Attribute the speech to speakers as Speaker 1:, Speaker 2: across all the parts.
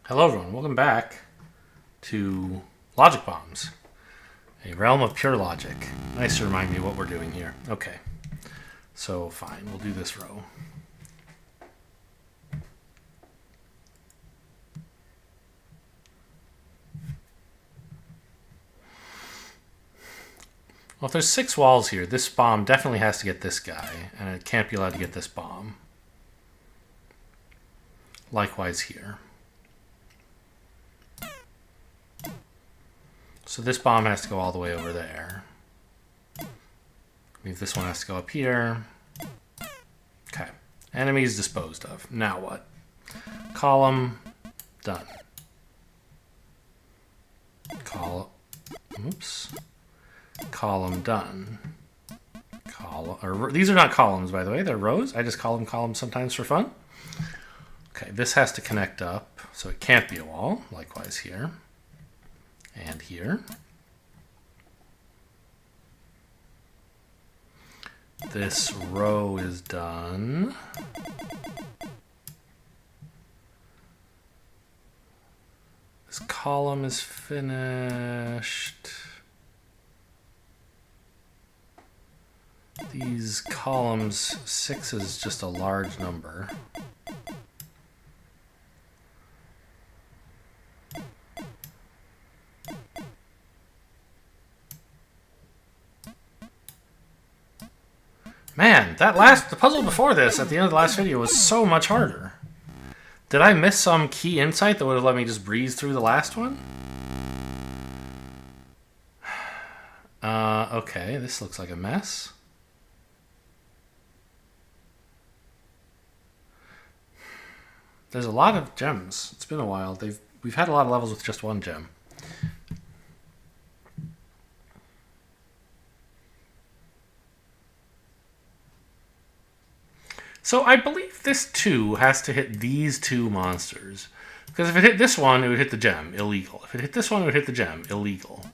Speaker 1: Hello everyone, welcome back to Logic Bombs, a realm of pure logic. Nice to remind me what we're doing here. Okay, so fine, we'll do this row. Well, if there's 6 walls here, this bomb definitely has to get this guy, and it can't be allowed to get this bomb. Likewise here. So this bomb has to go all the way over there. Means this one has to go up here. Okay. Enemies disposed of. Now what? Column. Done. Oops. Column done. These are not columns, by the way. They're rows. I just call them columns sometimes for fun. Okay, this has to connect up, so it can't be a wall. Likewise here. And here. This row is done. This column is finished. These columns, 6 is just a large number. Man, the puzzle before this at the end of the last video was so much harder. Did I miss some key insight that would have let me just breeze through the last one? Okay, this looks like a mess. There's a lot of gems. It's been a while. We've had a lot of levels with just one gem. So I believe this 2 has to hit these 2 monsters. Because if it hit this one, it would hit the gem. Illegal. If it hit this one, it would hit the gem. Illegal.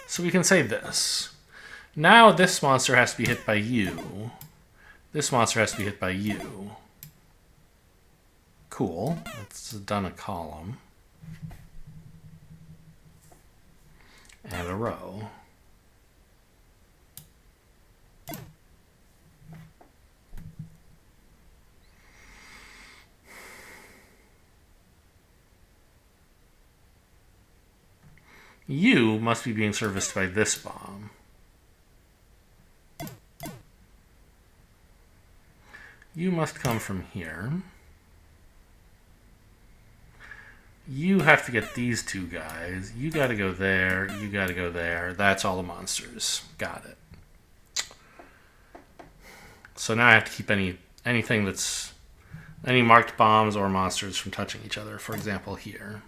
Speaker 1: So we can say this. Now this monster has to be hit by you. This monster has to be hit by you. Cool. It's done a column. And a row. You must be being serviced by this bomb. You must come from here. You have to get these 2 guys. You gotta go there. You gotta go there. That's all the monsters. Got it. So now I have to keep anything that's any marked bombs or monsters from touching each other. For example, here.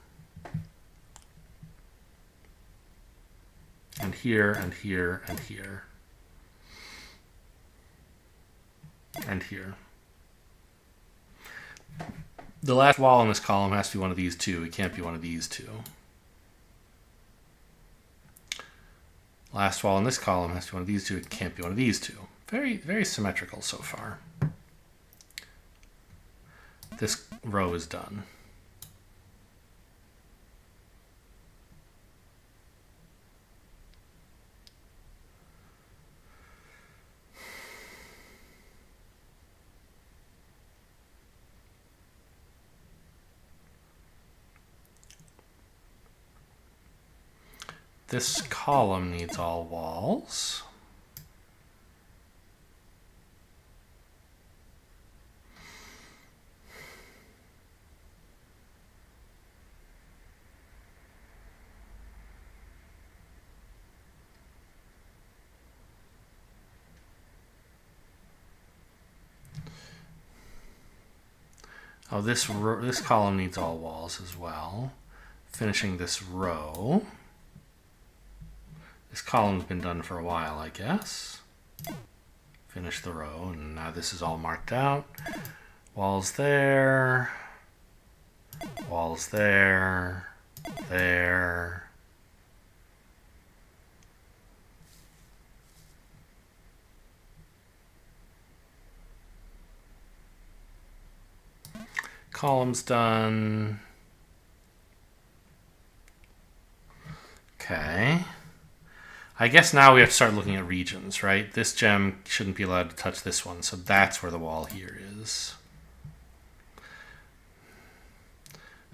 Speaker 1: And here, and here, and here. And here. The last wall in this column has to be one of these 2. It can't be one of these 2. Last wall in this column has to be one of these 2. It can't be one of these 2. Very, very symmetrical so far. This row is done. This column needs all walls. Oh, this column needs all walls as well. Finishing this row. This column's been done for a while, I guess. Finish the row, and now this is all marked out. Walls there. Walls there. There. Columns done. Okay. I guess now we have to start looking at regions, right? This gem shouldn't be allowed to touch this one, so that's where the wall here is.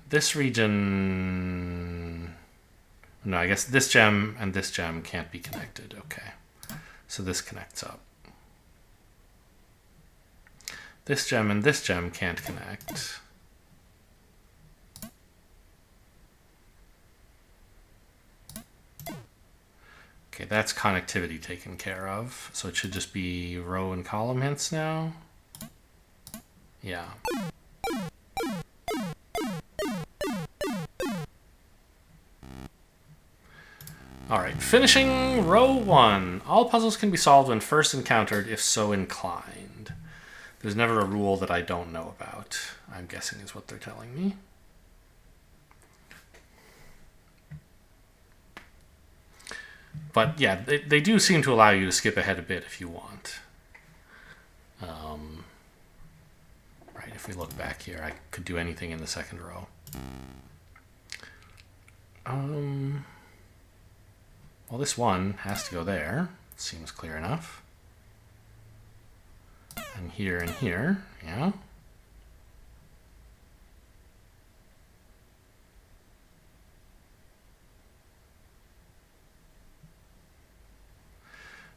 Speaker 1: This region... No, I guess this gem and this gem can't be connected. Okay. So this connects up. This gem and this gem can't connect. Okay, that's connectivity taken care of. So it should just be row and column hints now. Yeah. Alright, finishing row 1. All puzzles can be solved when first encountered if so inclined. There's never a rule that I don't know about, I'm guessing is what they're telling me. But yeah, they do seem to allow you to skip ahead a bit if you want. Right, if we look back here, I could do anything in the second row. Well, this one has to go there. Seems clear enough. And here, yeah.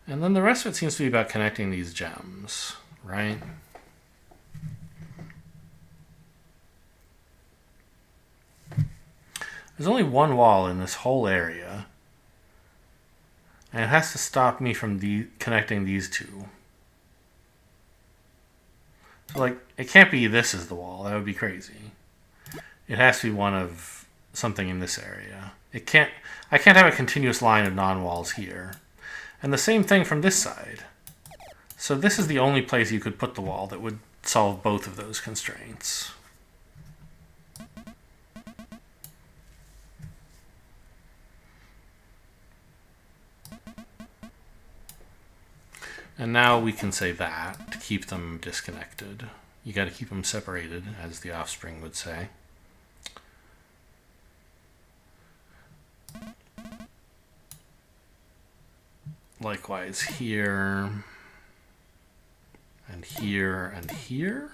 Speaker 1: And then the rest of it seems to be about connecting these gems, right? There's only one wall in this whole area. And it has to stop me from connecting these two. So, like, it can't be this is the wall. That would be crazy. It has to be one of something in this area. I can't have a continuous line of non-walls here. And the same thing from this side. So this is the only place you could put the wall that would solve both of those constraints. And now we can say that to keep them disconnected. You got to keep them separated, as the offspring would say. Likewise here, and here, and here.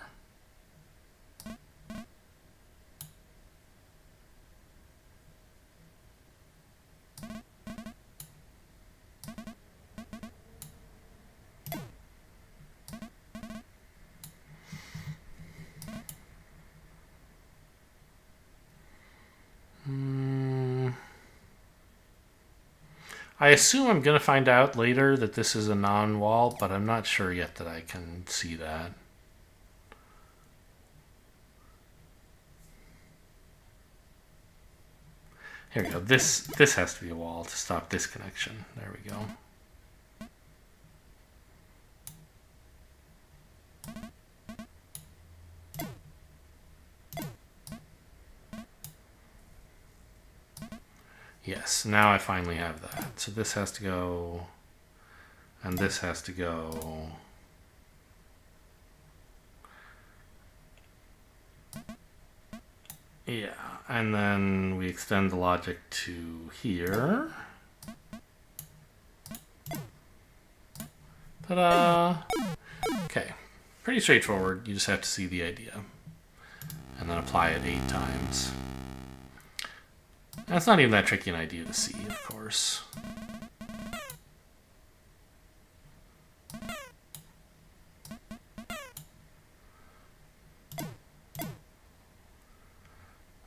Speaker 1: I assume I'm going to find out later that this is a non-wall, but I'm not sure yet that I can see that. Here we go. This has to be a wall to stop this connection. There we go. Yes, now I finally have that. So this has to go, and this has to go. Yeah, and then we extend the logic to here. Ta-da! Okay, pretty straightforward. You just have to see the idea and then apply it 8 times. That's not even that tricky an idea to see, of course.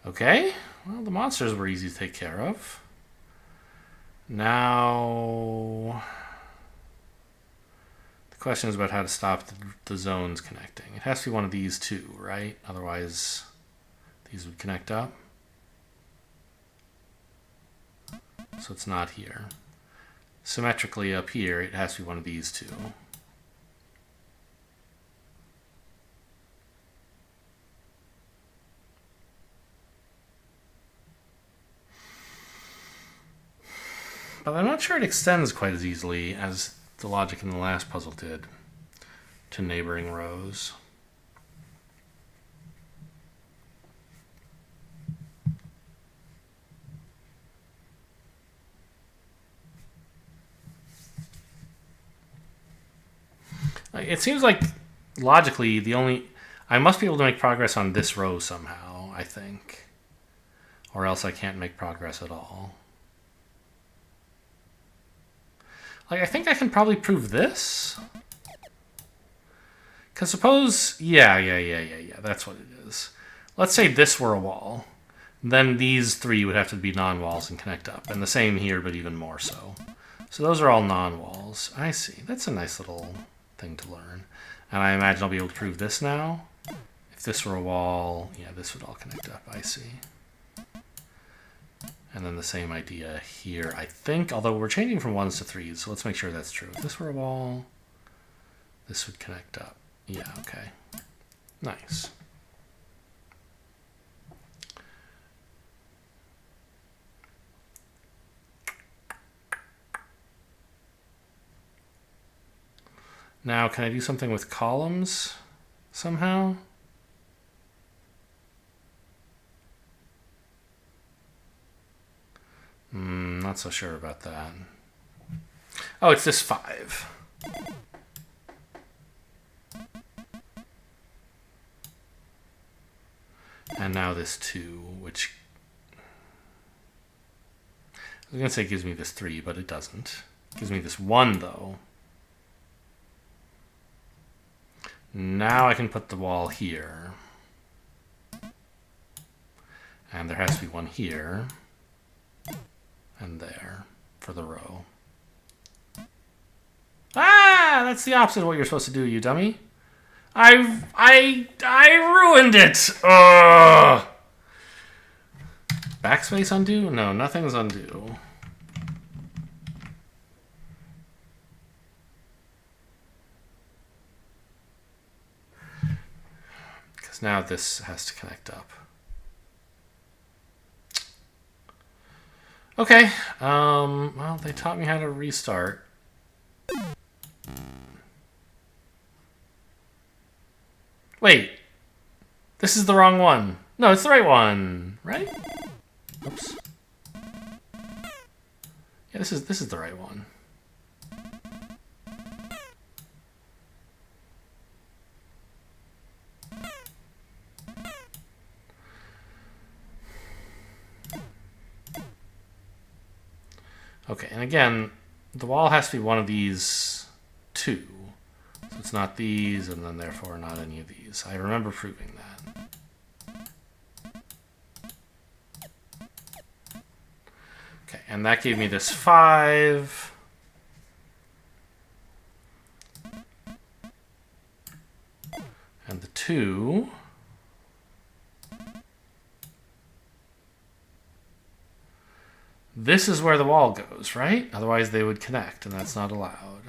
Speaker 1: Okay, well, the monsters were easy to take care of. Now, the question is about how to stop the zones connecting. It has to be one of these two, right? Otherwise, these would connect up. So it's not here. Symmetrically up here, it has to be one of these two. But I'm not sure it extends quite as easily as the logic in the last puzzle did to neighboring rows. It seems like, logically, the only... I must be able to make progress on this row somehow, I think. Or else I can't make progress at all. Like, I think I can probably prove this. Because suppose... Yeah, that's what it is. Let's say this were a wall. Then these three would have to be non-walls and connect up. And the same here, but even more so. So those are all non-walls. I see. That's a nice little thing to learn. And I imagine I'll be able to prove this now. If this were a wall, yeah, this would all connect up. I see. And then the same idea here, I think. Although we're changing from 1s to 3s, so let's make sure that's true. If this were a wall, this would connect up. Yeah, okay. Nice. Now, can I do something with columns somehow? Not so sure about that. Oh, it's this 5. And now this 2, which... I was going to say gives me this 3, but it doesn't. It gives me this 1, though. Now I can put the wall here. And there has to be one here. And there. For the row. Ah! That's the opposite of what you're supposed to do, you dummy. I ruined it! Ugh! Backspace undo? No, nothing's undo. Because now this has to connect up. Okay. Well, they taught me how to restart. Wait. This is the wrong one. No, it's the right one, right? Oops. Yeah, this is the right one. Okay, and again, the wall has to be one of these two. So it's not these, and then therefore not any of these. I remember proving that. Okay, and that gave me this 5. And the 2. This is where the wall goes, right? Otherwise they would connect, and that's not allowed.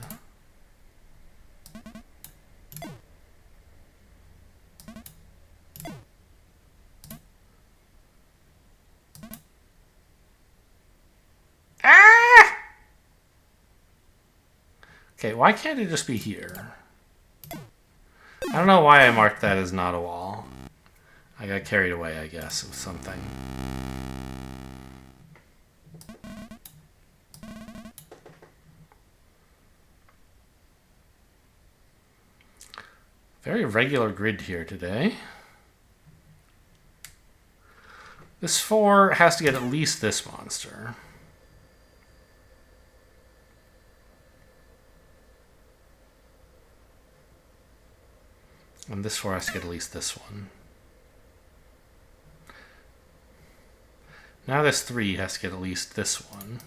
Speaker 1: Ah! Okay, why can't it just be here? I don't know why I marked that as not a wall. I got carried away, I guess, with something. Very regular grid here today. This 4 has to get at least this monster. And this 4 has to get at least this one. Now this 3 has to get at least this one.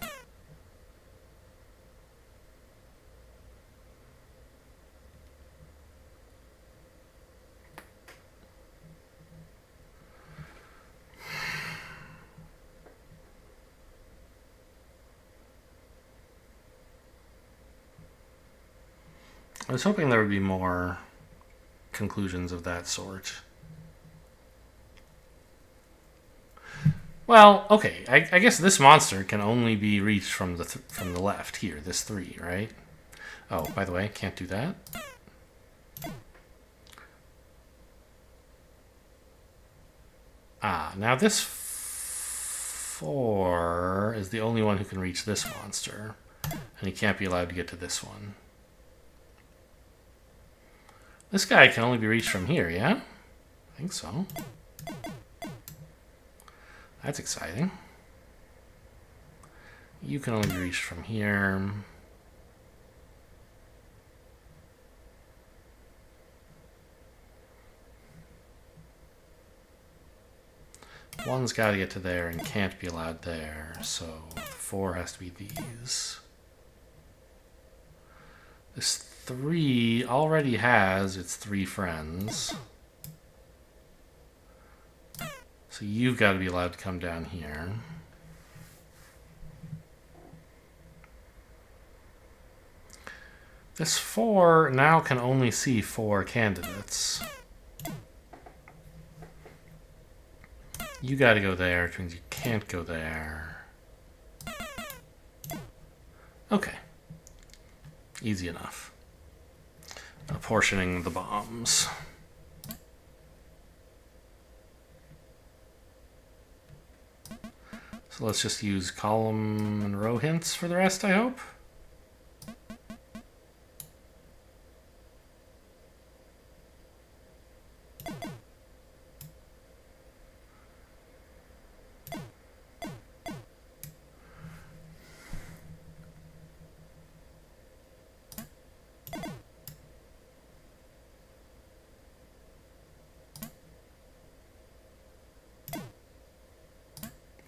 Speaker 1: I was hoping there would be more conclusions of that sort. Well, okay, I guess this monster can only be reached from the left here, this 3, right? Oh, by the way, can't do that. Ah, now this 4 is the only one who can reach this monster, and he can't be allowed to get to this one. This guy can only be reached from here, yeah? I think so. That's exciting. You can only be reached from here. One's got to get to there and can't be allowed there, so 4 has to be these. This 3 already has its 3 friends. So you've got to be allowed to come down here. This 4 now can only see 4 candidates. You got to go there, which means you can't go there. Okay. Easy enough. Apportioning the bombs. So let's just use column and row hints for the rest, I hope.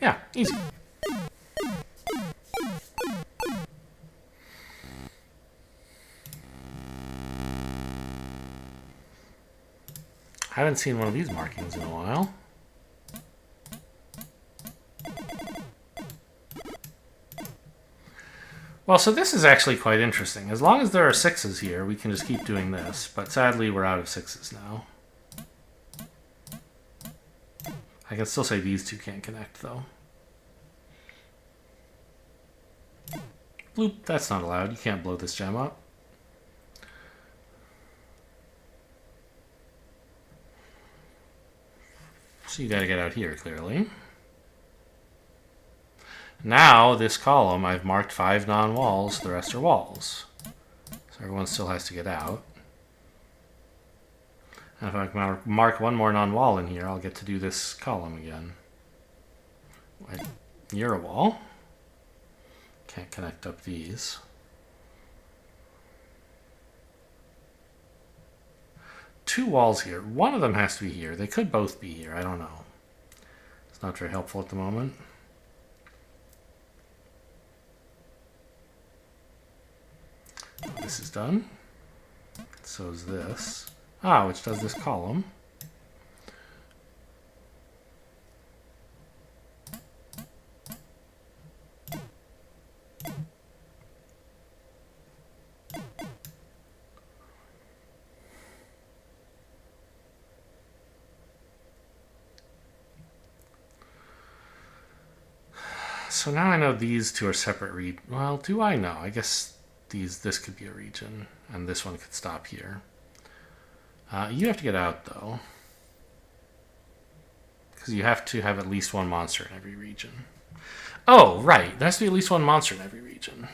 Speaker 1: Yeah, easy. I haven't seen one of these markings in a while. Well, so this is actually quite interesting. As long as there are 6s here, we can just keep doing this. But sadly, we're out of 6s now. I can still say these 2 can't connect, though. Bloop, that's not allowed. You can't blow this gem up. So you gotta get out here, clearly. Now, this column, I've marked 5 non-walls. The rest are walls. So everyone still has to get out. And if I mark one more non-wall in here, I'll get to do this column again. You're a wall. Can't connect up these. Two walls here. One of them has to be here. They could both be here. I don't know. It's not very helpful at the moment. This is done. So is this. Which does this column. So now I know these 2 are separate well, do I know? I guess this could be a region, and this one could stop here. You have to get out, though. Because you have to have at least one monster in every region. Oh, right. There has to be at least one monster in every region.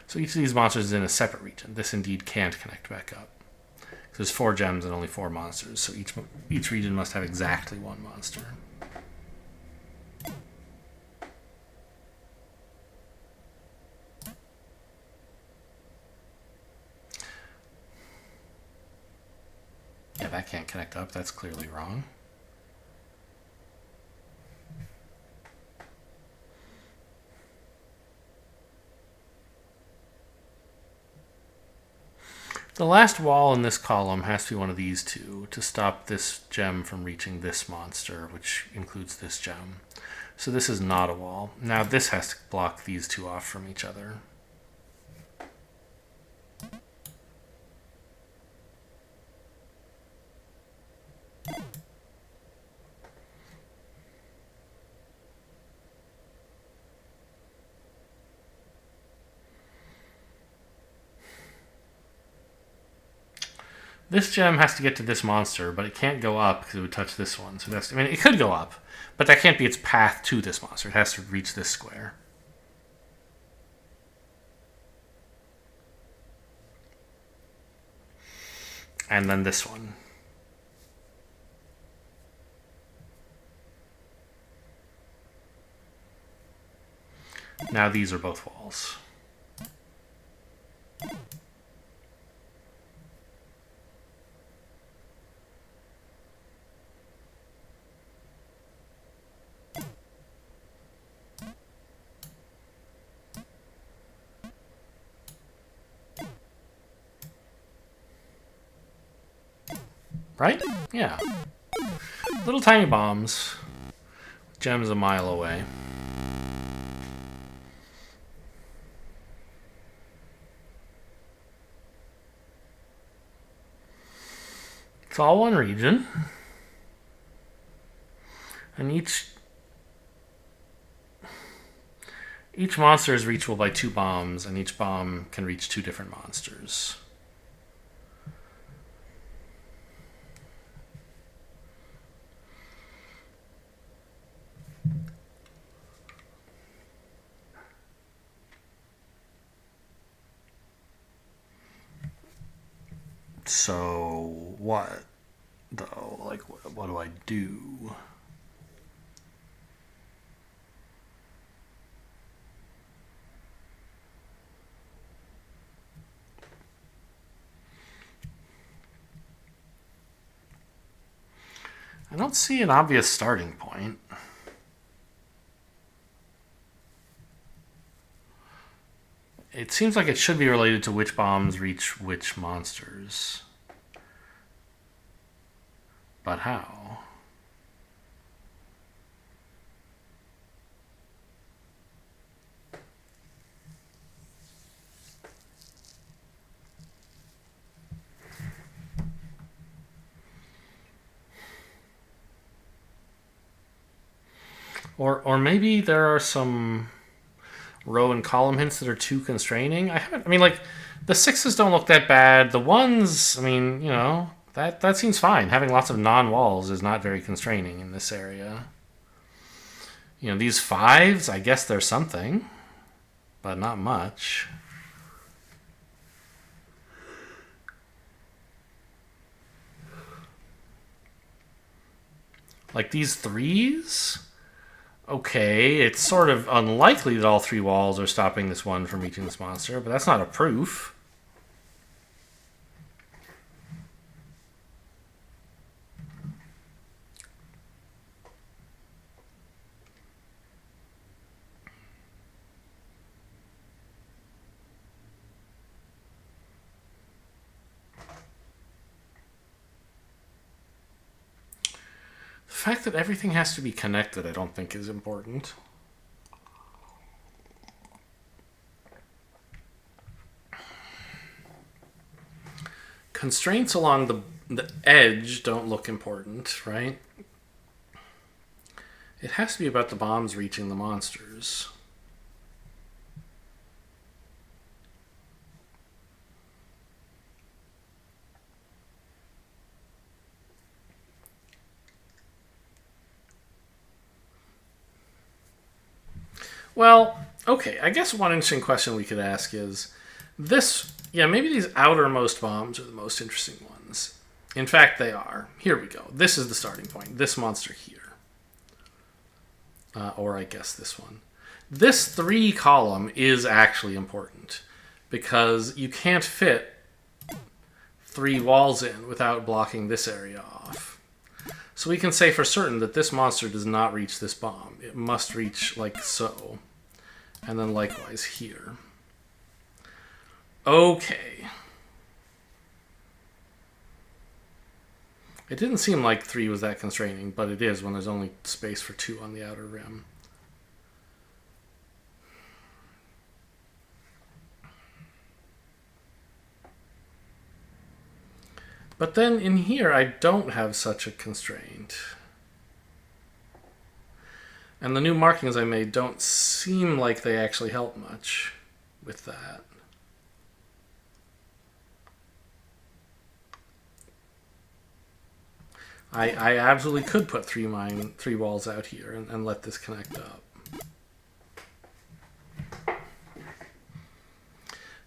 Speaker 1: So each of these monsters is in a separate region. This indeed can't connect back up. There's 4 gems and only 4 monsters, so each region must have exactly one monster. Yeah, that can't connect up. That's clearly wrong. The last wall in this column has to be one of these 2 to stop this gem from reaching this monster, which includes this gem. So this is not a wall. Now this has to block these 2 off from each other. This gem has to get to this monster, but it can't go up because it would touch this one. So that's, I mean, it could go up, but that can't be its path to this monster. It has to reach this square. And then this one. Now these are both walls. Right? Yeah. Little tiny bombs. Gems a mile away. It's all one region. And each monster is reachable by 2 bombs, and each bomb can reach 2 different monsters. So what, though? Like, what do I do? I don't see an obvious starting point. It seems like it should be related to which bombs reach which monsters. But how? Or maybe there are some row and column hints that are too constraining. I mean, like, the 6s don't look that bad. The 1s, I mean, you know, that seems fine. Having lots of non-walls is not very constraining in this area. You know, these 5s, I guess there's something, but not much. Like these 3s? Okay, it's sort of unlikely that all 3 walls are stopping this one from reaching this monster, but that's not a proof. The fact that everything has to be connected, I don't think is important. Constraints along the edge don't look important, right? It has to be about the bombs reaching the monsters. Well, okay, I guess one interesting question we could ask is this, yeah, maybe these outermost bombs are the most interesting ones. In fact, they are. Here we go. This is the starting point. This monster here. Or I guess this one. This 3 column is actually important because you can't fit 3 walls in without blocking this area off. So we can say for certain that this monster does not reach this bomb. It must reach like so. And then likewise here. Okay. It didn't seem like 3 was that constraining, but it is when there's only space for 2 on the outer rim. But then in here, I don't have such a constraint. And the new markings I made don't seem like they actually help much with that. I absolutely could put 3 walls out here and let this connect up.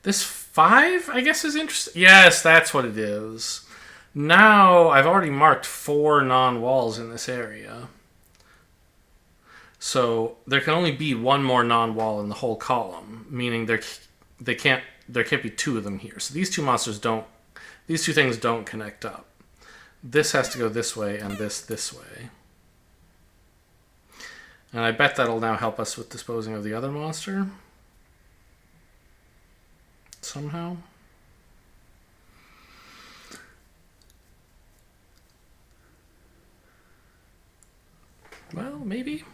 Speaker 1: This 5, I guess, is interesting. Yes, that's what it is. Now I've already marked 4 non-walls in this area. So there can only be one more non-wall in the whole column, meaning there can't be 2 of them here. So these two things don't connect up. This has to go this way and this way. And I bet that'll now help us with disposing of the other monster. Somehow. Well, maybe.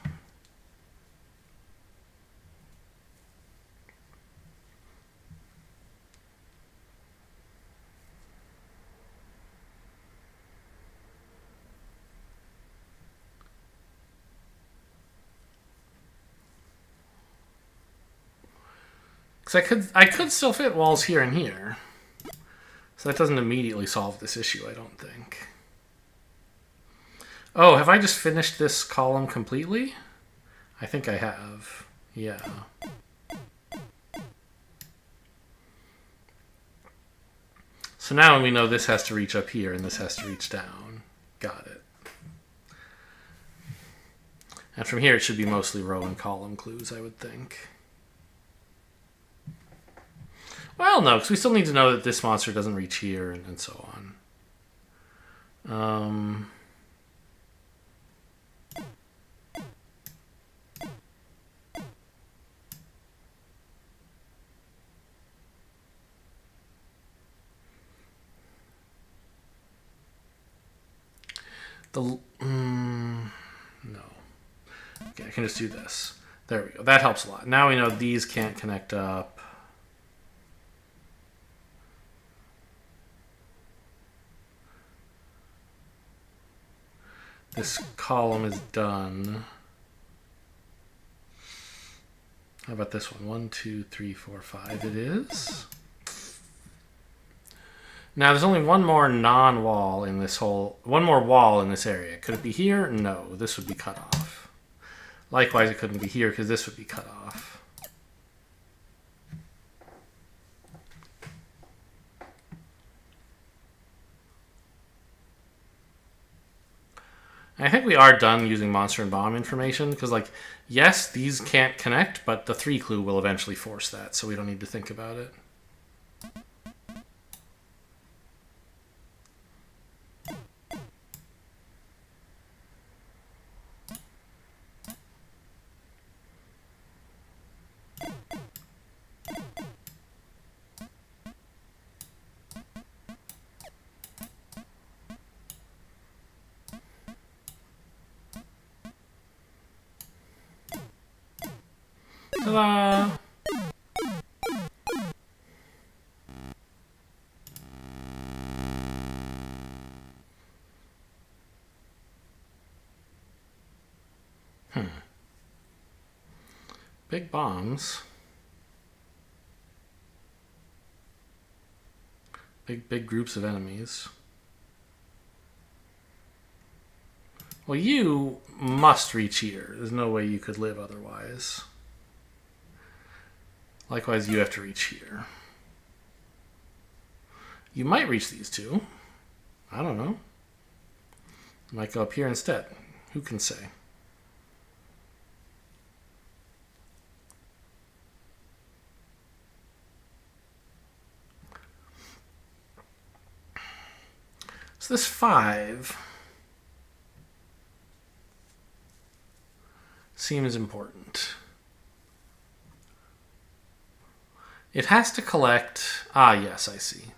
Speaker 1: Because I could still fit walls here and here. So that doesn't immediately solve this issue, I don't think. Oh, have I just finished this column completely? I think I have. Yeah. So now we know this has to reach up here and this has to reach down. Got it. And from here it should be mostly row and column clues, I would think. Well, no, because we still need to know that this monster doesn't reach here and so on. No. Okay, I can just do this. There we go. That helps a lot. Now we know these can't connect up. This column is done. How about this one? 1, 2, 3, 4, 5. It is. Now there's only one more non-wall in this one more wall in this area. Could it be here? No, this would be cut off. Likewise, it couldn't be here because this would be cut off. I think we are done using monster and bomb information because, like, yes, these can't connect, but the 3 clue will eventually force that, so we don't need to think about it. Ta-da! Big bombs. Big groups of enemies. Well, you must reach here. There's no way you could live otherwise. Likewise, you have to reach here. You might reach these 2. I don't know. You might go up here instead. Who can say? So this 5 seems important. It has to collect... Ah, yes, I see.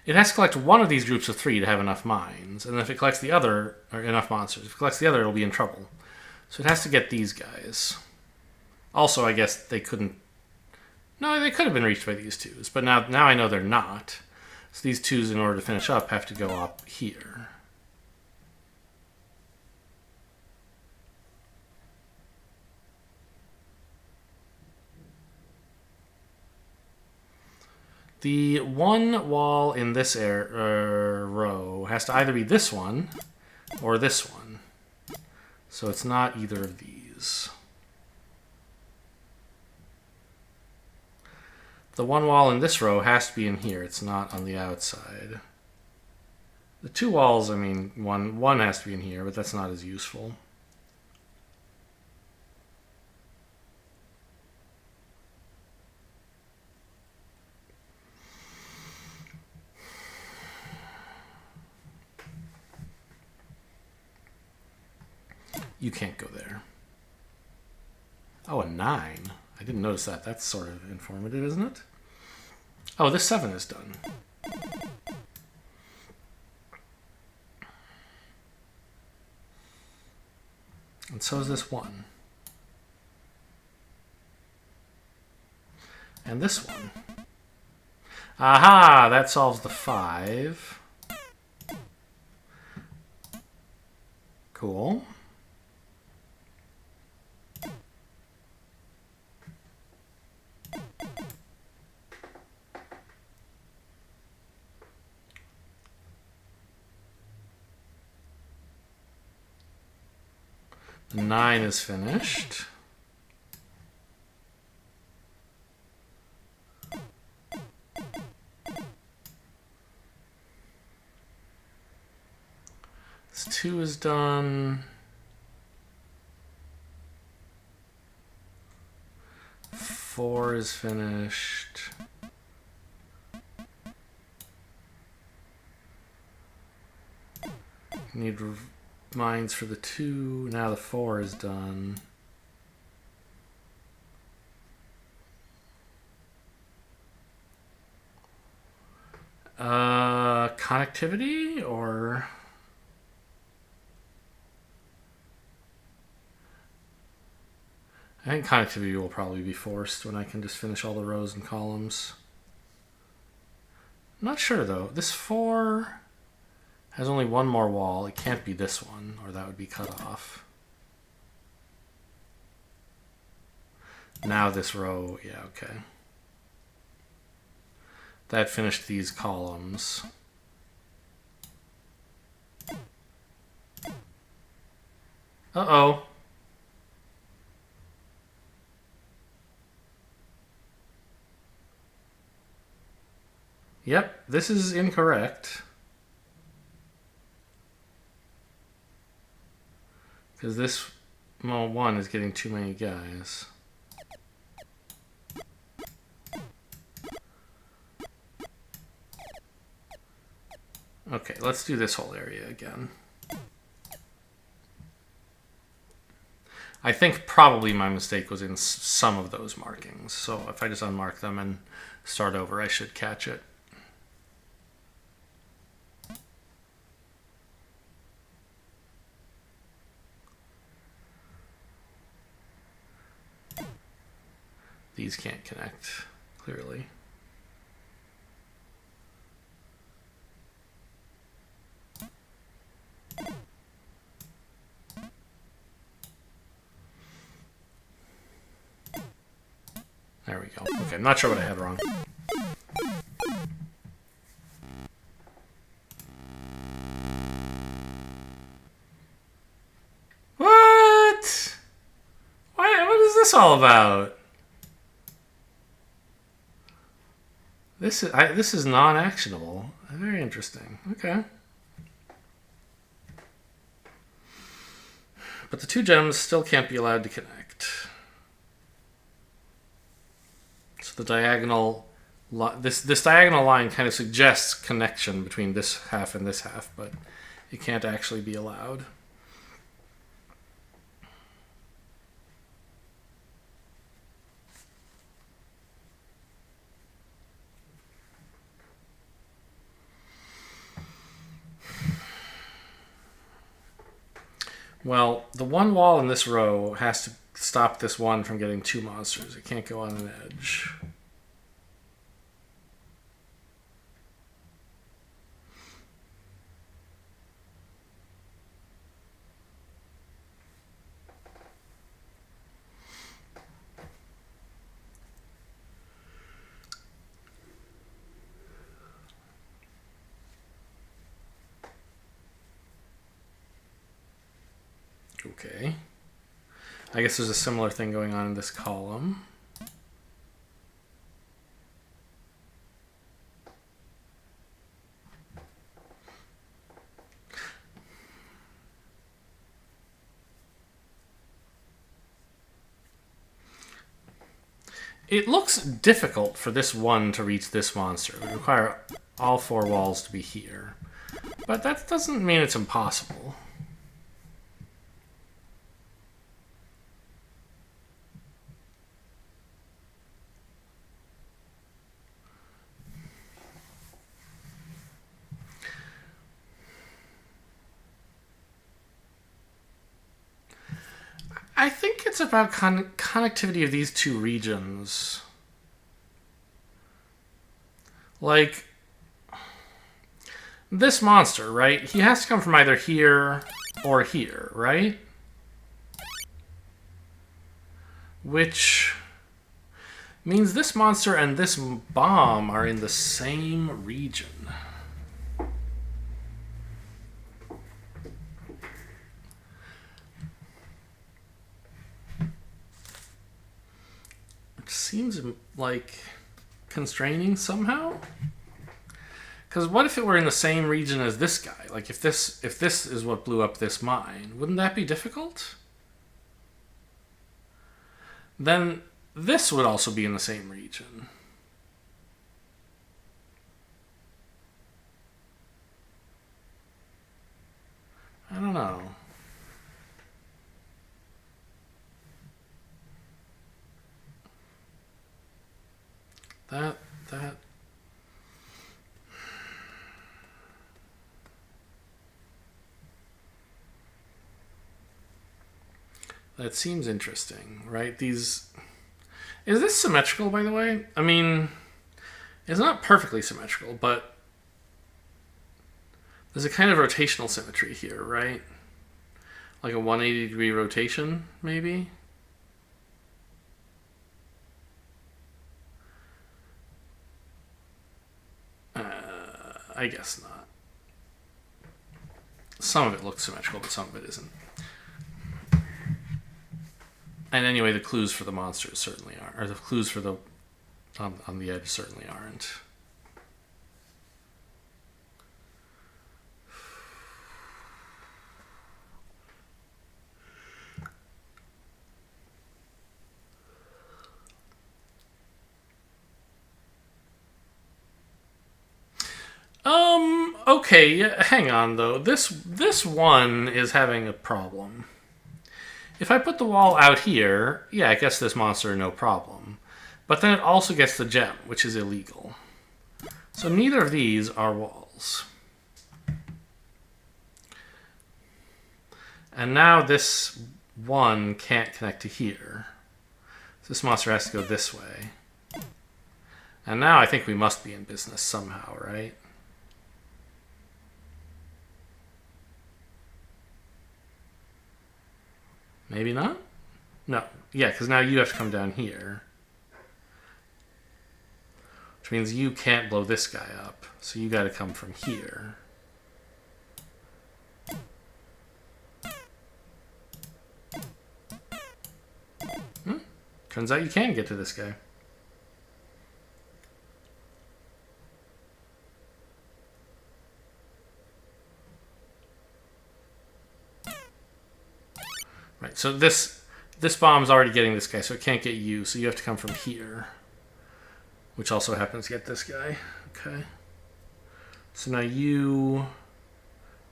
Speaker 1: It has to collect one of these groups of 3 to have enough mines, and if it collects the other, or enough monsters, if it collects the other, it'll be in trouble. So it has to get these guys. Also, I guess they couldn't... No, they could have been reached by these 2s, but now I know they're not. So these 2s, in order to finish up, have to go up here. The one wall in this row has to either be this one or this one. So it's not either of these. The one wall in this row has to be in here. It's not on the outside. The two walls, I mean, one has to be in here, but that's not as useful. You can't go there. Oh, a 9. I didn't notice that. That's sort of informative, isn't it? Oh, this 7 is done. And so is this 1. And this one. Aha! That solves the 5. Cool. The 9 is finished. This 2 is done. 4 is finished. Need mines for the 2. Now the 4 is done. Connectivity or... I think connectivity will probably be forced when I can just finish all the rows and columns. I'm not sure though. This 4 has only one more wall. It can't be this one, or that would be cut off. Now this row, yeah, okay. That finished these columns. Uh-oh. Yep, this is incorrect. Because this one is getting too many guys. Okay, let's do this whole area again. I think probably my mistake was in some of those markings. So if I just unmark them and start over, I should catch it. These can't connect, clearly. There we go. Okay, I'm not sure what I had wrong. What? What is this all about? This is non-actionable. Very interesting. Okay. But the 2 gems still can't be allowed to connect. So the diagonal, this diagonal line kind of suggests connection between this half and this half, but it can't actually be allowed. Well, the one wall in this row has to stop this one from getting 2 monsters. It can't go on an edge. Okay. I guess there's a similar thing going on in this column. It looks difficult for this one to reach this monster. It would require all 4 walls to be here. But that doesn't mean it's impossible. I think it's about connectivity of these two regions. Like, this monster, right? He has to come from either here or here, right? Which means this monster and this bomb are in the same region. Which seems like constraining somehow. Because what if it were in the same region as this guy? Like if this is what blew up this mine, wouldn't that be difficult? Then this would also be in the same region. I don't know. That seems interesting, right? Is this symmetrical, by the way? I mean, it's not perfectly symmetrical, but there's a kind of rotational symmetry here, right? Like a 180-degree rotation, maybe? I guess not. Some of it looks symmetrical, but some of it isn't. And anyway, the clues for the monsters certainly are, or the clues for the on the edge certainly aren't. Okay, hang on though. This one is having a problem. If I put the wall out here, yeah, I guess this monster no problem. But then it also gets the gem, which is illegal. So neither of these are walls. And now this one can't connect to here. So this monster has to go this way. And now I think we must be in business somehow, right? Maybe not? No. Yeah, because now you have to come down here. Which means you can't blow this guy up. So you got to come from here. Turns out you can get to this guy. Right, so this bomb's already getting this guy, so it can't get you, so you have to come from here. Which also happens to get this guy. Okay. So now you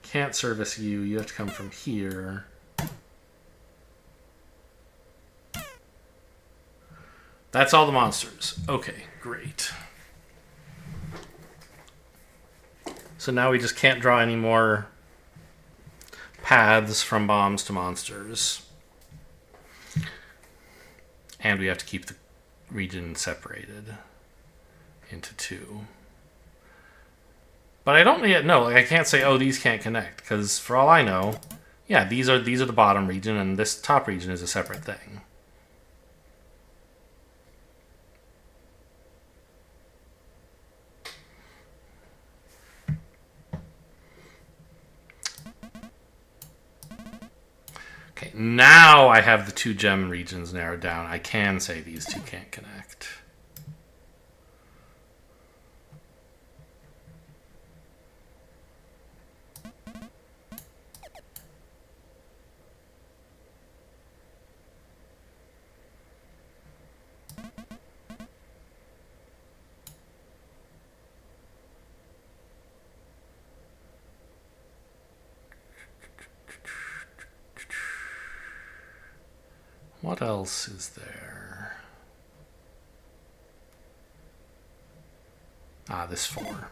Speaker 1: can't service you. You have to come from here. That's all the monsters. Okay, great. So now we just can't draw any more paths from bombs to monsters. And we have to keep the region separated into 2. But I don't yet know. Like, I can't say, oh, these can't connect, because for all I know, yeah, these are the bottom region, and this top region is a separate thing. Okay, now I have the 2 gem regions narrowed down. I can say these 2 can't connect. What else is there? Ah, this 4.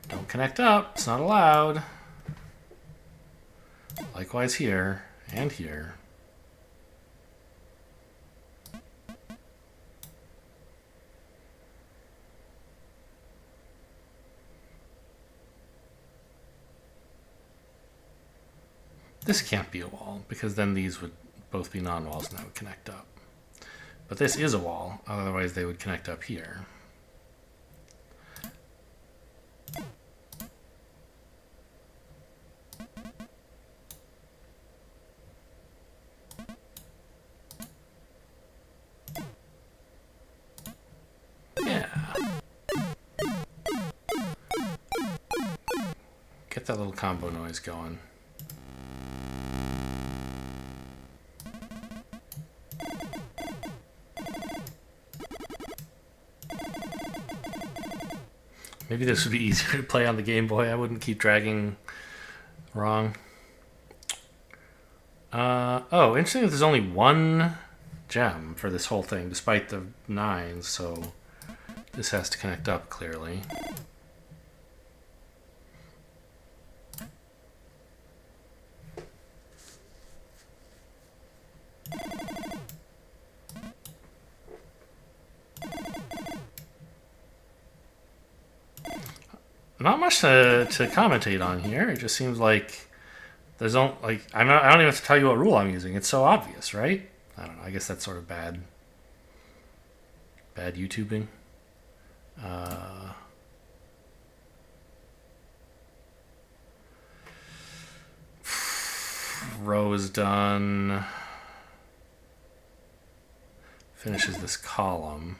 Speaker 1: Don't connect up. It's not allowed. Likewise here and here. This can't be a wall, because then these would both be non-walls and that would connect up. But this is a wall, otherwise they would connect up here. Yeah. Get that little combo noise going. Maybe this would be easier to play on the Game Boy. I wouldn't keep dragging wrong. Oh, interesting that there's only one gem for this whole thing, despite the 9s, so this has to connect up clearly. Not much to commentate on here. It just seems like there's I don't even have to tell you what rule I'm using. It's so obvious, right? I don't know. I guess that's sort of bad YouTubing. Row is done. Finishes this column.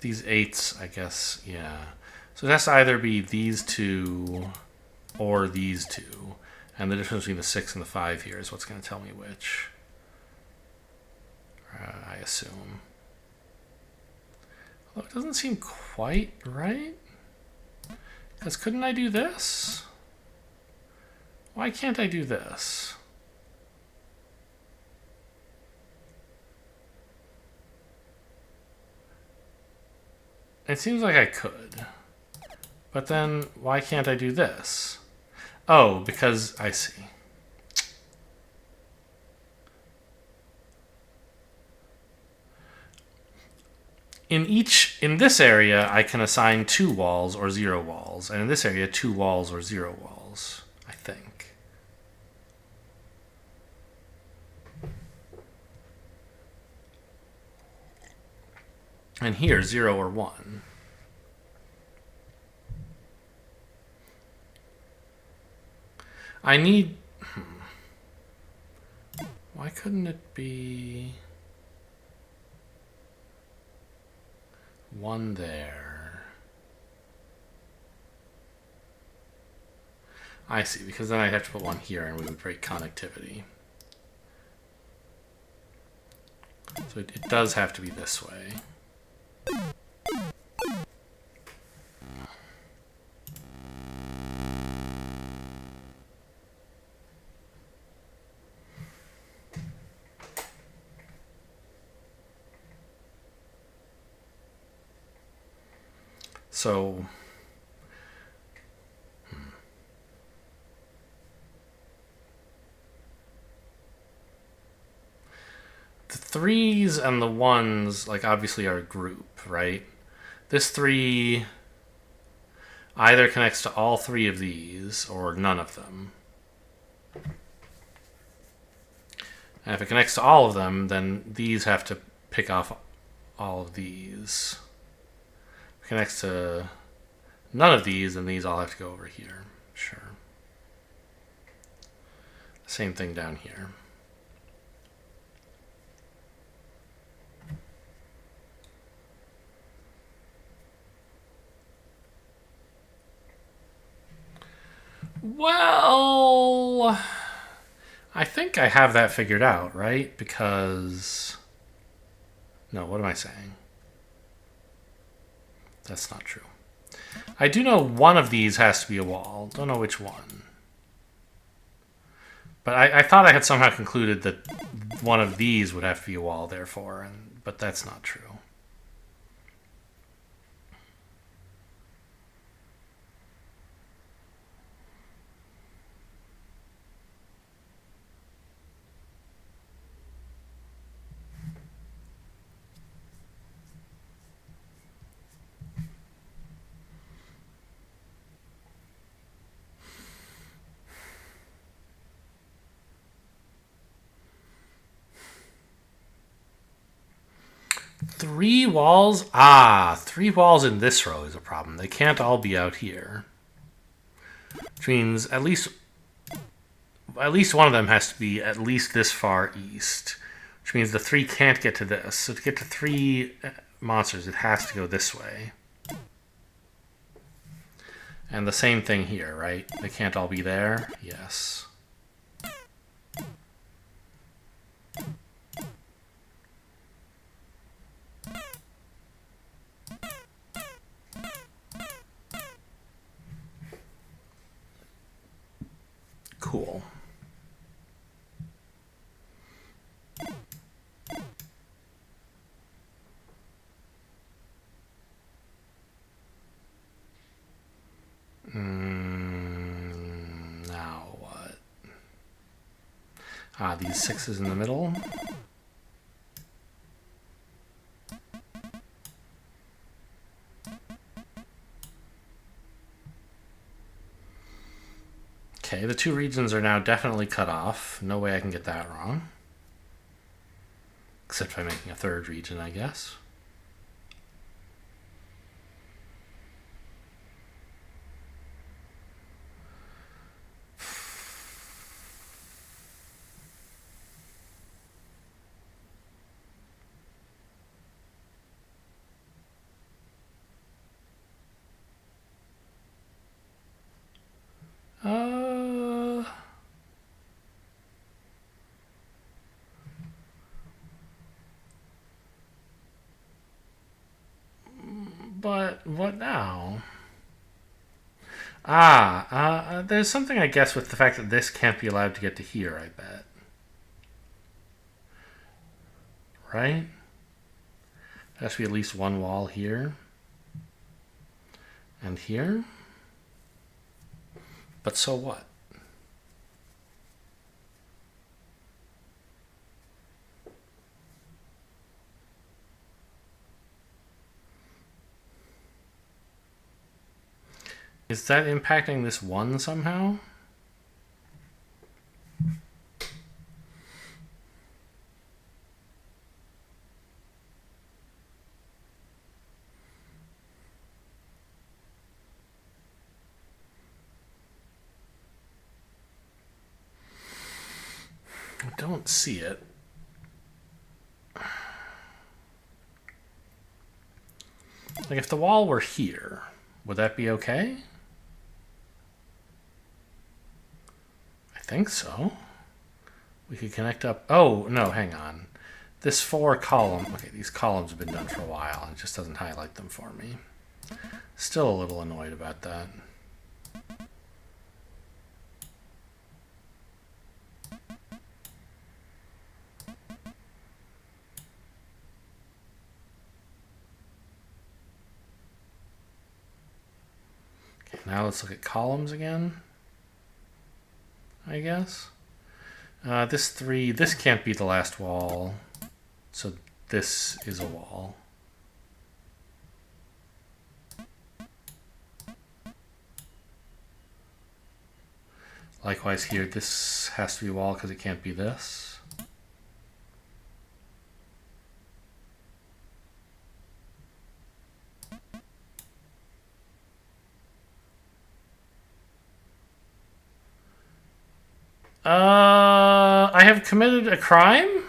Speaker 1: These 8s, I guess, yeah. So it has to either be these 2 or these 2. And the difference between the 6 and the 5 here is what's going to tell me which. I assume. Although it doesn't seem quite right. Because couldn't I do this? Why can't I do this? It seems like I could. But then, why can't I do this? Oh, because I see. In this area, I can assign 2 walls or 0 walls. And in this area, 2 walls or 0 walls, I think. And here, 0 or 1. I need... Why couldn't it be... 1 there? I see, because then I'd have to put 1 here and we would break connectivity. So it does have to be this way. So, the 3s and the 1s, like, obviously are a group, right? This 3 either connects to all 3 of these or none of them. And if it connects to all of them, then these have to pick off all of these. If it connects to none of these, then these all have to go over here. Sure. Same thing down here. Well, I think I have that figured out, right? Because... No, what am I saying? That's not true. I do know one of these has to be a wall. Don't know which one. But I thought I had somehow concluded that one of these would have to be a wall, therefore, but that's not true. Three walls? Ah, 3 walls in this row is a problem. They can't all be out here. Which means at least one of them has to be at least this far east. Which means the 3 can't get to this. So to get to 3 monsters, it has to go this way. And the same thing here, right? They can't all be there? Yes. Cool. Now what? Ah, these 6s in the middle. Okay, the 2 regions are now definitely cut off. No way I can get that wrong. Except by making a 3rd region, I guess. But what now? There's something, I guess, with the fact that this can't be allowed to get to here, I bet. Right? There has to be at least one wall here. And here. But so what? Is that impacting this one somehow? I don't see it. Like, if the wall were here, would that be okay? I think so. We could connect up. Oh, no, hang on. This 4 column. Okay, these columns have been done for a while, and it just doesn't highlight them for me. Still a little annoyed about that. Okay, now let's look at columns again, I guess. This 3, this can't be the last wall, so this is a wall. Likewise here, this has to be a wall because it can't be this. I have committed a crime?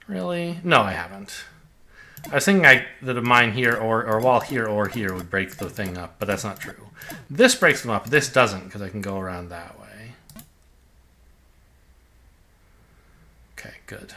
Speaker 1: Really? No, I haven't. I was thinking that a mine here or a wall here or here would break the thing up, but that's not true. This breaks them up. This doesn't because I can go around that way. Okay, good.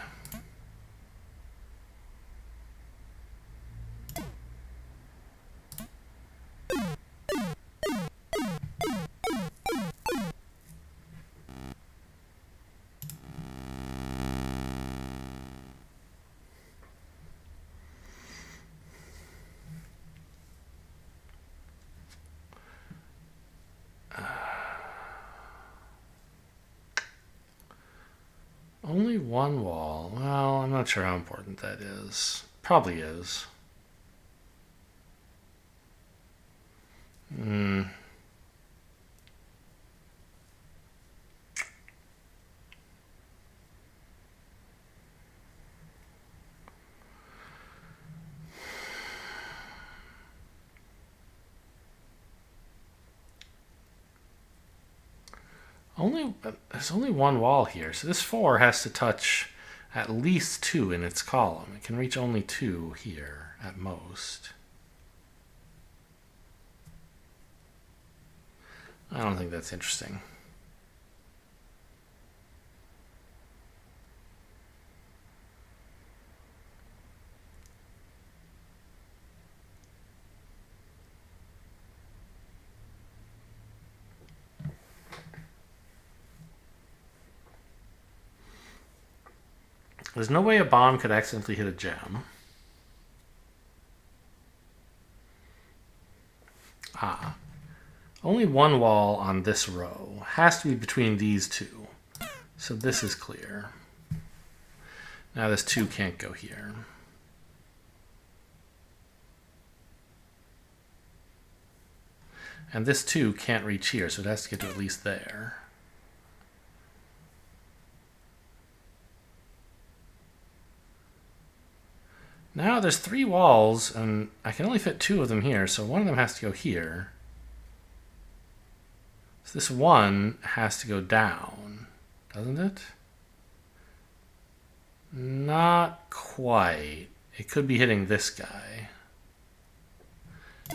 Speaker 1: Only one wall. Well, I'm not sure how important that is. Probably is. Hmm. There's only one wall here, so this 4 has to touch at least 2 in its column. It can reach only 2 here at most. I don't think that's interesting. There's no way a bomb could accidentally hit a gem. Ah. Only one wall on this row. Has to be between these two. So this is clear. Now this 2 can't go here. And this 2 can't reach here, so it has to get to at least there. Now there's 3 walls, and I can only fit 2 of them here, so one of them has to go here. So this 1 has to go down, doesn't it? Not quite. It could be hitting this guy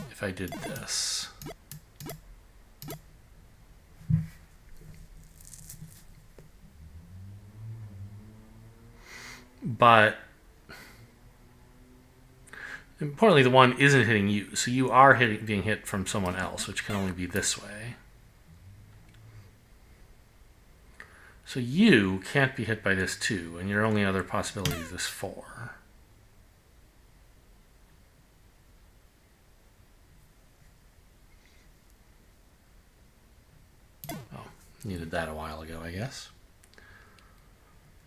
Speaker 1: if I did this. But importantly, the 1 isn't hitting you, so you are being hit from someone else, which can only be this way. So you can't be hit by this 2, and your only other possibility is this 4. Oh, needed that a while ago, I guess.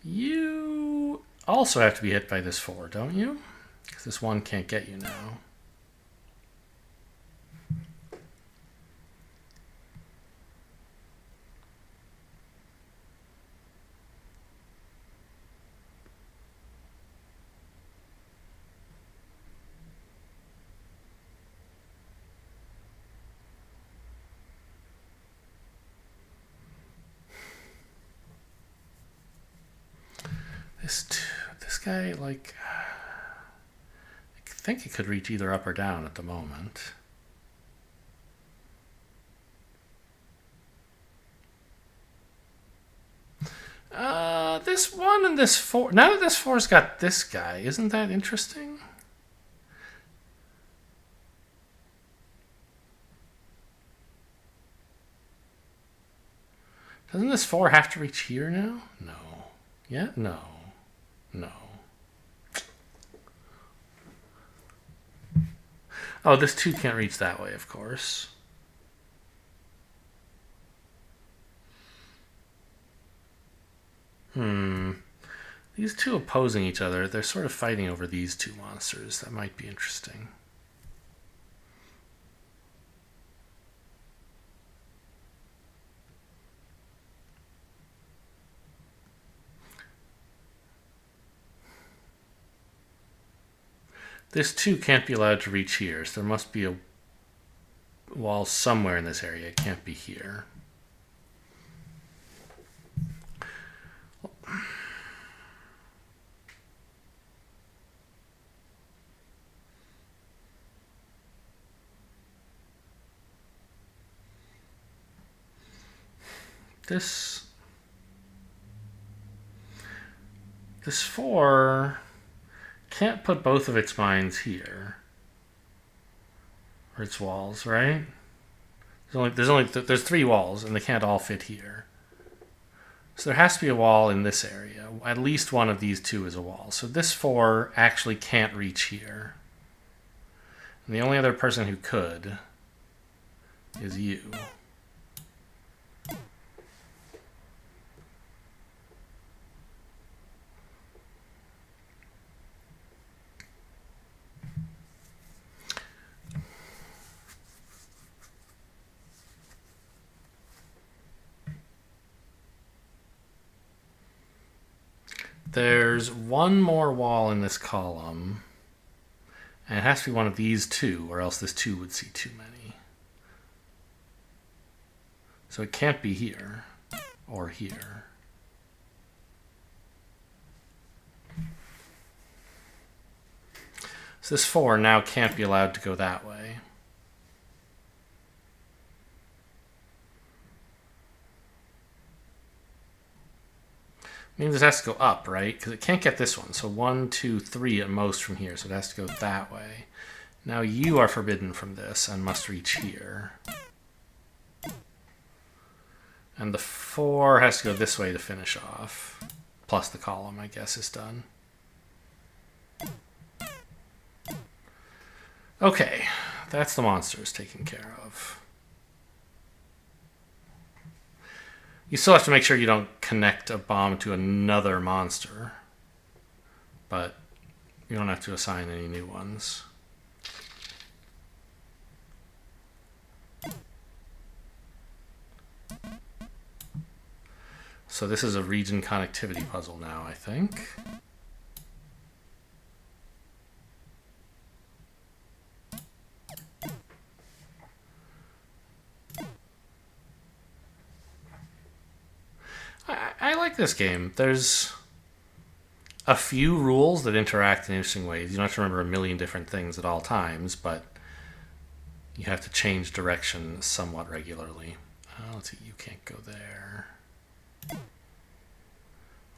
Speaker 1: You also have to be hit by this 4, don't you? Because this 1 can't get you now. This guy, like, I think it could reach either up or down at the moment. This 1 and this 4. Now that this 4's got this guy, isn't that interesting? Doesn't this 4 have to reach here now? No. Yeah? No. No. Oh, this 2 can't reach that way, of course. These 2 opposing each other, they're sort of fighting over these 2 monsters. That might be interesting. This 2 can't be allowed to reach here, so there must be a wall somewhere in this area. It can't be here. This This 4 can't put both of its mines here. Or its walls, right? There's 3 walls, and they can't all fit here. So there has to be a wall in this area. At least one of these 2 is a wall. So this 4 actually can't reach here. And the only other person who could is you. There's one more wall in this column, and it has to be one of these 2, or else this 2 would see too many. So it can't be here, or here. So this 4 now can't be allowed to go that way. Means it has to go up, right? Because it can't get this one. So 1, 2, 3 at most from here. So it has to go that way. Now you are forbidden from this and must reach here. And the 4 has to go this way to finish off. Plus the column, I guess, is done. Okay, that's the monsters taken care of. You still have to make sure you don't connect a bomb to another monster. But you don't have to assign any new ones. So this is a region connectivity puzzle now, I think. I like this game. There's a few rules that interact in interesting ways. You don't have to remember a million different things at all times, but you have to change direction somewhat regularly. Let's see, you can't go there.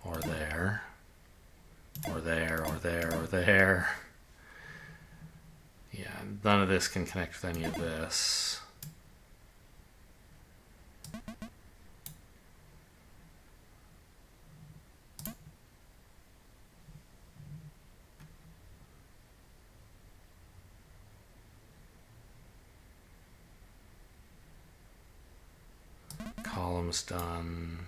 Speaker 1: Or there. Or there, or there, or there. Yeah, none of this can connect with any of this. Columns done.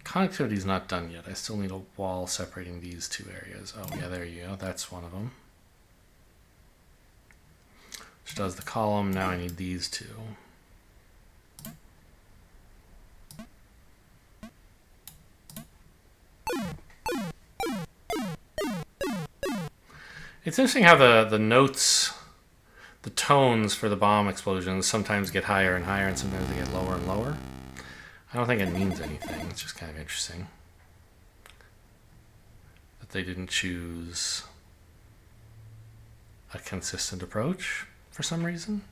Speaker 1: Connectivity is not done yet. I still need a wall separating these 2 areas. Oh yeah, there you go. That's one of them. Which does the column. Now I need these 2. It's interesting how the notes, the tones for the bomb explosions sometimes get higher and higher and sometimes they get lower and lower. I don't think it means anything. It's just kind of interesting that they didn't choose a consistent approach for some reason.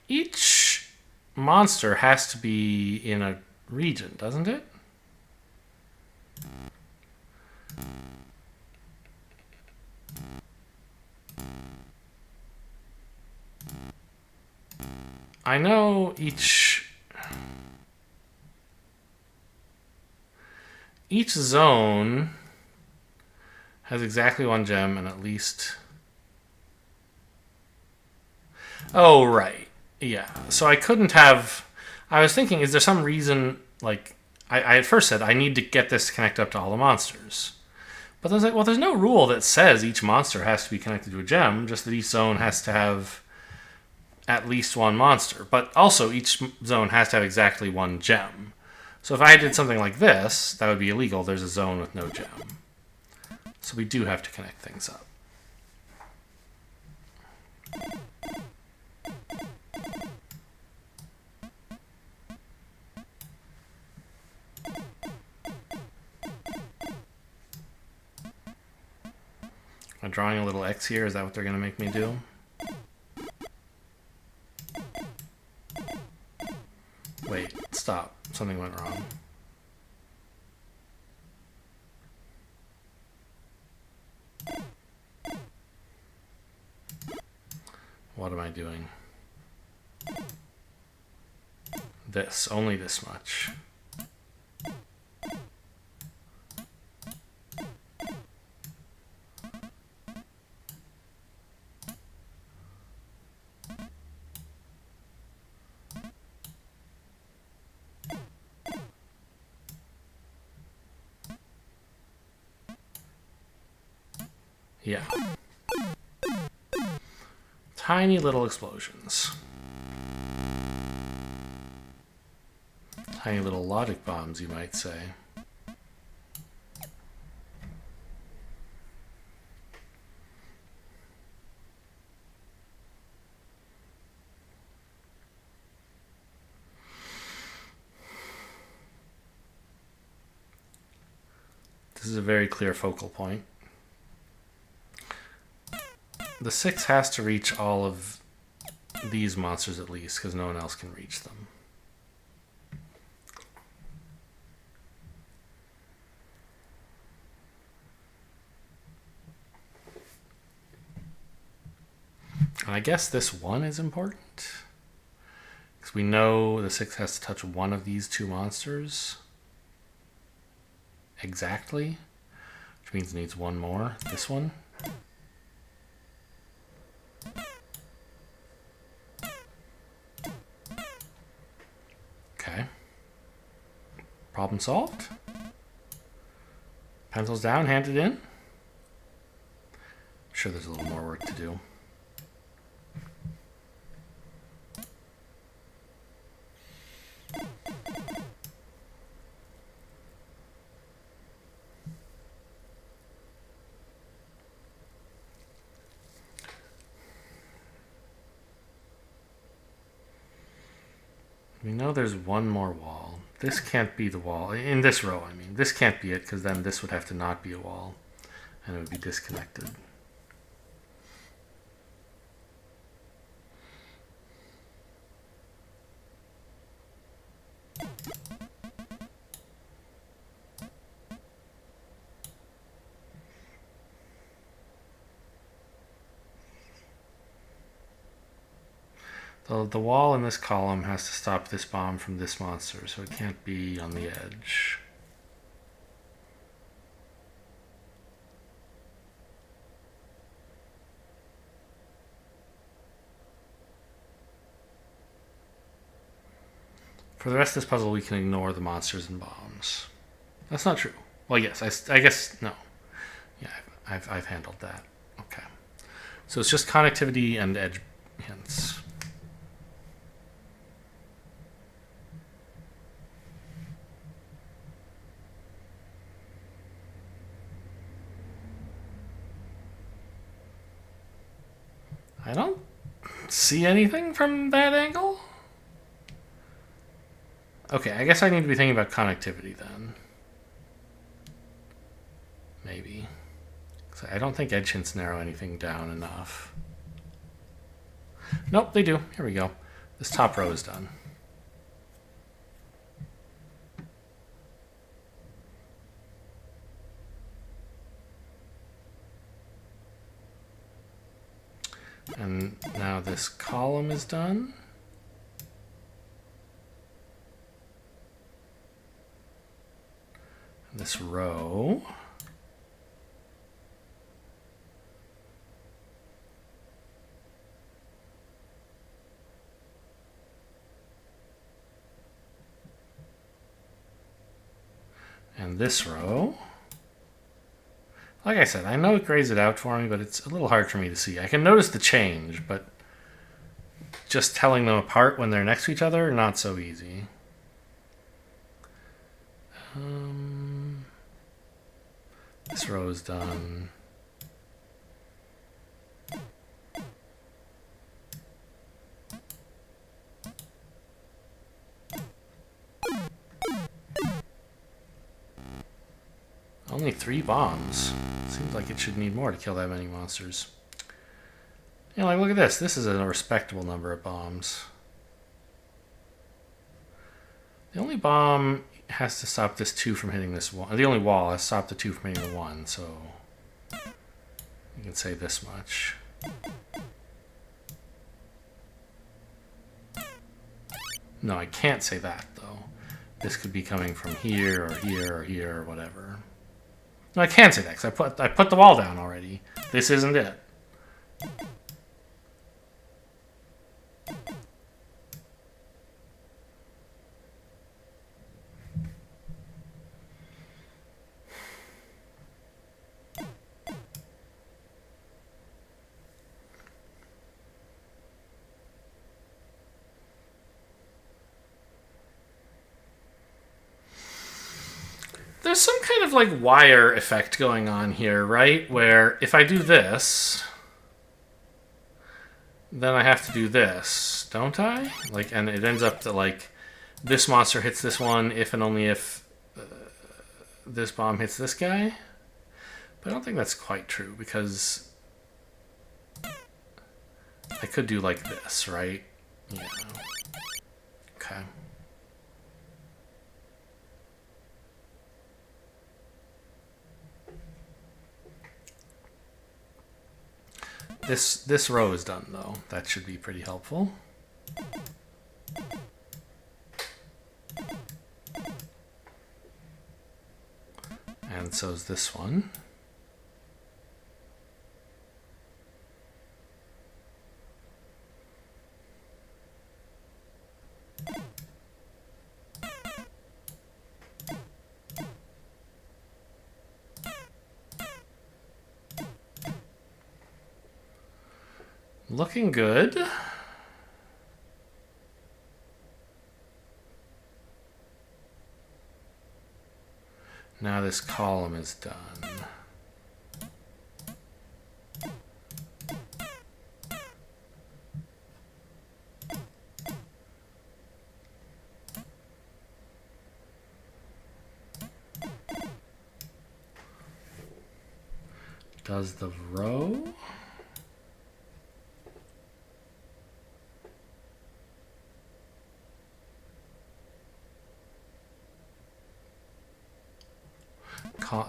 Speaker 1: Each monster has to be in a region, doesn't it? I know each zone has exactly 1 gem and at least... Oh, right. Yeah. So I couldn't have... I was thinking, is there some reason, like... I at first said, I need to get this to connect up to all the monsters. But I was like, well, there's no rule that says each monster has to be connected to a gem, just that each zone has to have at least 1 monster. But also, each zone has to have exactly 1 gem. So if I did something like this, that would be illegal. There's a zone with no gem. So we do have to connect things up. I'm drawing a little X here. Is that what they're going to make me do? Wait, stop. Something went wrong. What am I doing? This, only this much. Yeah. Tiny little explosions. Tiny little logic bombs, you might say. This is a very clear focal point. The 6 has to reach all of these monsters at least, because no one else can reach them. And I guess this 1 is important, because we know the 6 has to touch one of these 2 monsters exactly, which means it needs one more. This one. Okay. Problem solved. Pencils down, handed in. I'm sure there's a little more work to do. We know there's one more wall. This can't be the wall. In this row, I mean. This can't be it, because then this would have to not be a wall. And it would be disconnected. The wall in this column has to stop this bomb from this monster, so it can't be on the edge. For the rest of this puzzle, we can ignore the monsters and bombs. That's not true. Well, yes, I guess, no. Yeah, I've handled that. Okay. So it's just connectivity and edge hints. I don't see anything from that angle. Okay, I guess I need to be thinking about connectivity then. Maybe. So I don't think edge hints narrow anything down enough. Nope, they do. Here we go. This top row is done. And now this column is done. This row. And this row. Like I said, I know it grays it out for me, but it's a little hard for me to see. I can notice the change, but just telling them apart when they're next to each other, not so easy. This row is done. Only 3 bombs. Seems like it should need more to kill that many monsters. Yeah, like look at this. This is a respectable number of bombs. The only bomb has to stop this 2 from hitting this 1. The only wall has to stop the 2 from hitting the 1, so you can say this much. No, I can't say that, though. This could be coming from here, or here, or here, or whatever. No, I can say that, because I put the wall down already. This isn't it. There's some kind of like wire effect going on here, right? Where if I do this, then I have to do this, don't I? Like, and it ends up that like this monster hits this one if and only if this bomb hits this guy. But I don't think that's quite true because I could do like this, right? Yeah. Okay. This row is done, though. That should be pretty helpful. And so is this one. Looking good. Now this column is done. Does the row?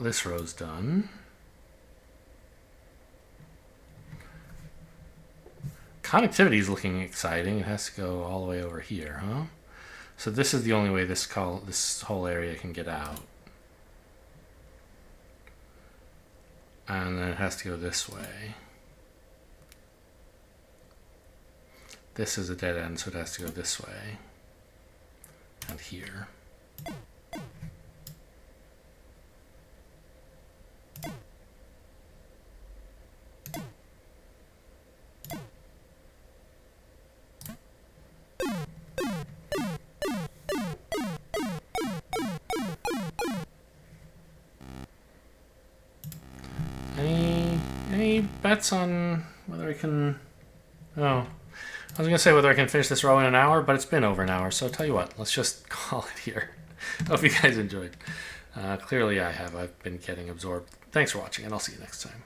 Speaker 1: This row's done. Connectivity is looking exciting. It has to go all the way over here, huh? So this is the only way this whole area can get out. And then it has to go this way. This is a dead end, so it has to go this way. And here. Any bets on whether I can... Oh, I was going to say whether I can finish this row in an hour, but it's been over an hour, so I'll tell you what, let's just call it here. Hope you guys enjoyed. Clearly I have. I've been getting absorbed. Thanks for watching, and I'll see you next time.